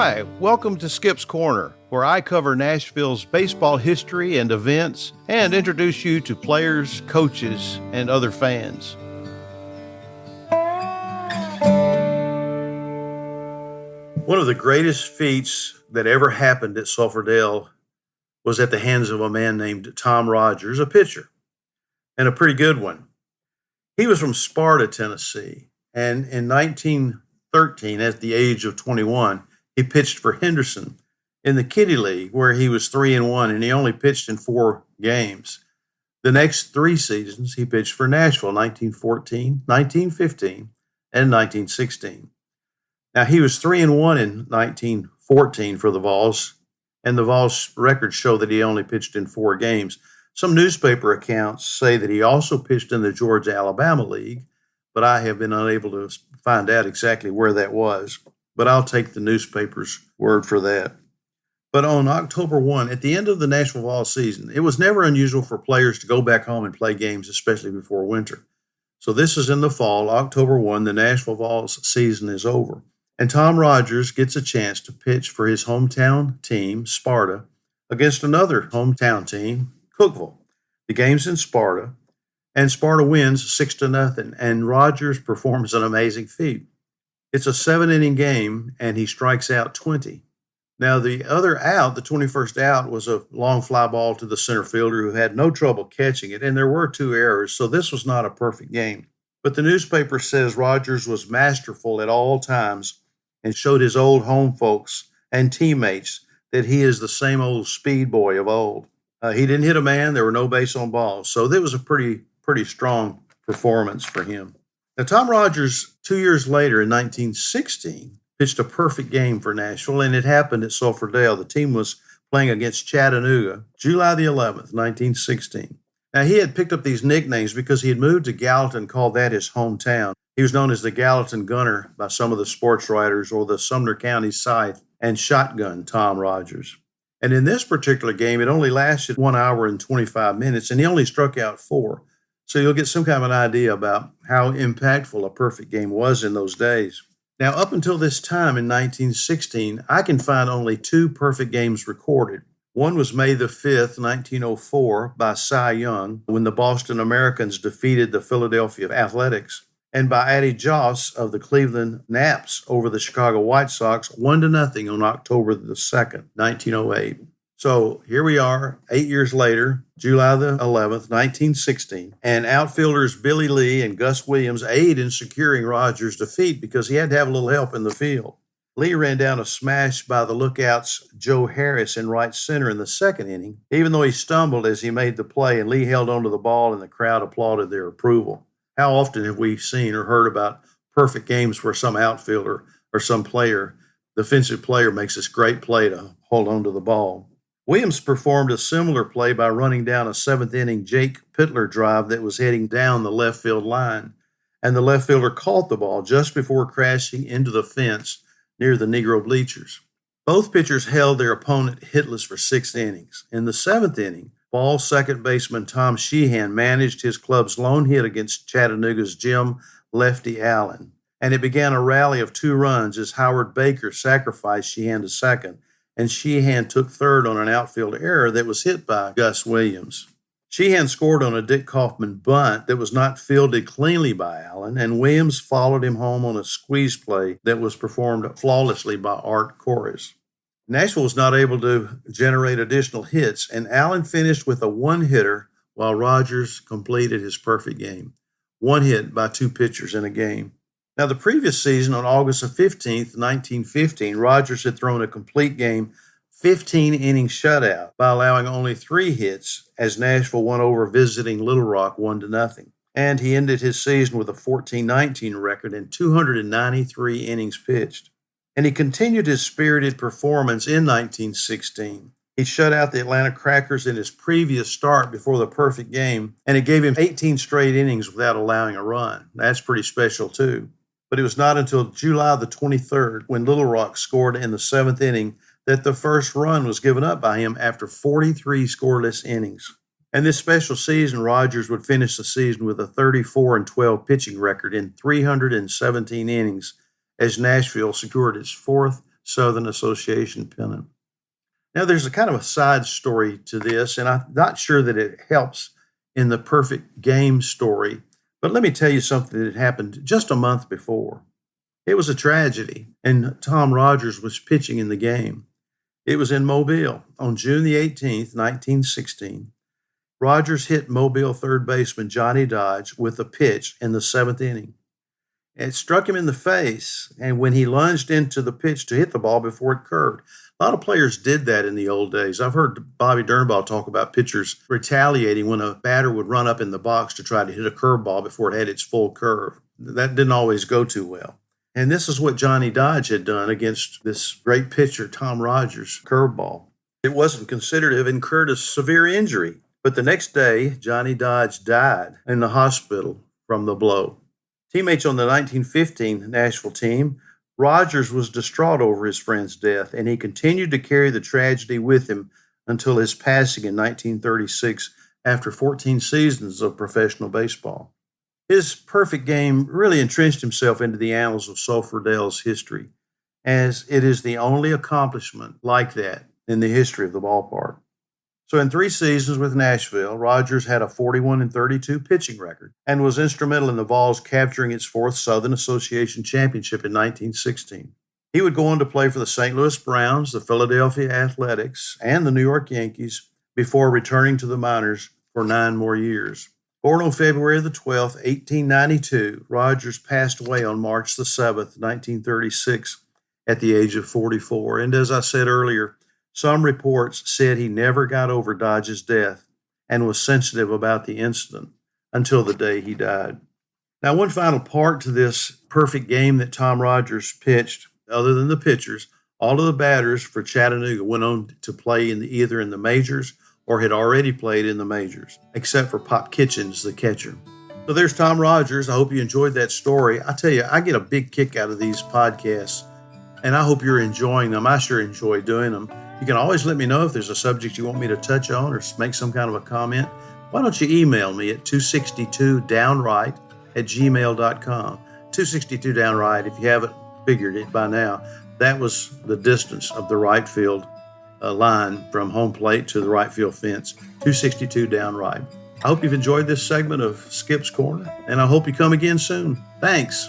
Hi, welcome to Skip's Corner, where I cover Nashville's baseball history and events and introduce you to players, coaches, and other fans. One of the greatest feats that ever happened at Sulphur Dell was at the hands of a man named Tom Rogers, a pitcher, and a pretty good one. He was from Sparta, Tennessee, and in 1913, at the age of 21, he pitched for Henderson in the Kitty League, where he was 3-1, and he only pitched in 4 games. The next 3 seasons, he pitched for Nashville, 1914, 1915, and 1916. Now, he was 3-1 in 1914 for the Vols, and the Vols records show that he only pitched in 4 games. Some newspaper accounts say that he also pitched in the Georgia-Alabama League, but I have been unable to find out exactly where that was. But I'll take the newspaper's word for that. But on October 1, at the end of the Nashville Vols season, it was never unusual for players to go back home and play games, especially before winter. So this is in the fall, October 1, the Nashville Vols season is over. And Tom Rogers gets a chance to pitch for his hometown team, Sparta, against another hometown team, Cookeville. The game's in Sparta, and Sparta wins 6-0, and Rogers performs an amazing feat. It's a 7-inning game, and he strikes out 20. Now, the other out, the 21st out, was a long fly ball to the center fielder who had no trouble catching it, and there were 2 errors, so this was not a perfect game. But the newspaper says Rogers was masterful at all times and showed his old home folks and teammates that he is the same old speed boy of old. He didn't hit a man. There were no base on balls, so that was a pretty strong performance for him. Now, Tom Rogers, 2 years later in 1916, pitched a perfect game for Nashville, and it happened at Sulphur Dell. The team was playing against Chattanooga, July the 11th, 1916. Now, he had picked up these nicknames because he had moved to Gallatin, called that his hometown. He was known as the Gallatin Gunner by some of the sports writers, or the Sumner County Scythe and Shotgun Tom Rogers. And in this particular game, it only lasted 1 hour and 25 minutes, and he only struck out 4. So you'll get some kind of an idea about how impactful a perfect game was in those days. Now, up until this time in 1916, I can find only 2 perfect games recorded. One was May the 5th, 1904, by Cy Young, when the Boston Americans defeated the Philadelphia Athletics, and by Addie Joss of the Cleveland Naps over the Chicago White Sox, 1-0 on October the 2nd, 1908. So here we are, 8 years later, July the 11th, 1916, and outfielders Billy Lee and Gus Williams aid in securing Rogers' defeat because he had to have a little help in the field. Lee ran down a smash by the lookout's Joe Harris in right center in the 2nd inning, even though he stumbled as he made the play, and Lee held onto the ball and the crowd applauded their approval. How often have we seen or heard about perfect games where some outfielder or some player, defensive player, makes this great play to hold onto the ball? Williams performed a similar play by running down a 7th-inning Jake Pittler drive that was heading down the left field line, and the left fielder caught the ball just before crashing into the fence near the Negro bleachers. Both pitchers held their opponent hitless for 6 innings. In the 7th inning, Vols second baseman Tom Sheehan managed his club's lone hit against Chattanooga's Jim Lefty Allen, and it began a rally of 2 runs as Howard Baker sacrificed Sheehan to second, and Sheehan took third on an outfield error that was hit by Gus Williams. Sheehan scored on a Dick Kaufman bunt that was not fielded cleanly by Allen, and Williams followed him home on a squeeze play that was performed flawlessly by Art Corris. Nashville was not able to generate additional hits, and Allen finished with a 1-hitter while Rogers completed his perfect game. 1 hit by 2 pitchers in a game. Now, the previous season, on August 15th, 1915, Rogers had thrown a complete game, 15-inning shutout by allowing only 3 hits as Nashville won over visiting Little Rock 1-0. And he ended his season with a 14-19 record and 293 innings pitched. And he continued his spirited performance in 1916. He shut out the Atlanta Crackers in his previous start before the perfect game, and it gave him 18 straight innings without allowing a run. That's pretty special, too. But it was not until July the 23rd, when Little Rock scored in the 7th inning, that the first run was given up by him after 43 scoreless innings. And this special season, Rogers would finish the season with a 34-12 pitching record in 317 innings as Nashville secured its 4th Southern Association pennant. Now, there's a kind of a side story to this, and I'm not sure that it helps in the perfect game story, but let me tell you something that happened just a month before. It was a tragedy, and Tom Rogers was pitching in the game. It was in Mobile on June the 18th, 1916. Rogers hit Mobile third baseman Johnny Dodge with a pitch in the seventh inning. It struck him in the face, and when he lunged into the pitch to hit the ball before it curved. A lot of players did that in the old days. I've heard Bobby Durnbaugh talk about pitchers retaliating when a batter would run up in the box to try to hit a curveball before it had its full curve. That didn't always go too well. And this is what Johnny Dodge had done against this great pitcher, Tom Rogers' curveball. It wasn't considered to have incurred a severe injury, but the next day, Johnny Dodge died in the hospital from the blow. Teammates on the 1915 Nashville team, Rogers was distraught over his friend's death, and he continued to carry the tragedy with him until his passing in 1936 after 14 seasons of professional baseball. His perfect game really entrenched himself into the annals of Sulphur Dell's history, as it is the only accomplishment like that in the history of the ballpark. So in 3 seasons with Nashville, Rogers had a 41-32 pitching record and was instrumental in the Vols capturing its 4th Southern Association championship in 1916. He would go on to play for the St. Louis Browns, the Philadelphia Athletics, and the New York Yankees before returning to the minors for 9 more years. Born on February the 12th, 1892, Rogers passed away on March the 7th, 1936, at the age of 44. And as I said earlier, some reports said he never got over Dodge's death and was sensitive about the incident until the day he died. Now, one final part to this perfect game that Tom Rogers pitched, other than the pitchers, all of the batters for Chattanooga went on to play either in the majors or had already played in the majors, except for Pop Kitchens, the catcher. So there's Tom Rogers. I hope you enjoyed that story. I tell you, I get a big kick out of these podcasts, and I hope you're enjoying them. I sure enjoy doing them. You can always let me know if there's a subject you want me to touch on or make some kind of a comment. Why don't you email me at 262downright@gmail.com. 262downright, if you haven't figured it by now, that was the distance of the right field line from home plate to the right field fence, 262 downright. I hope you've enjoyed this segment of Skip's Corner, and I hope you come again soon. Thanks.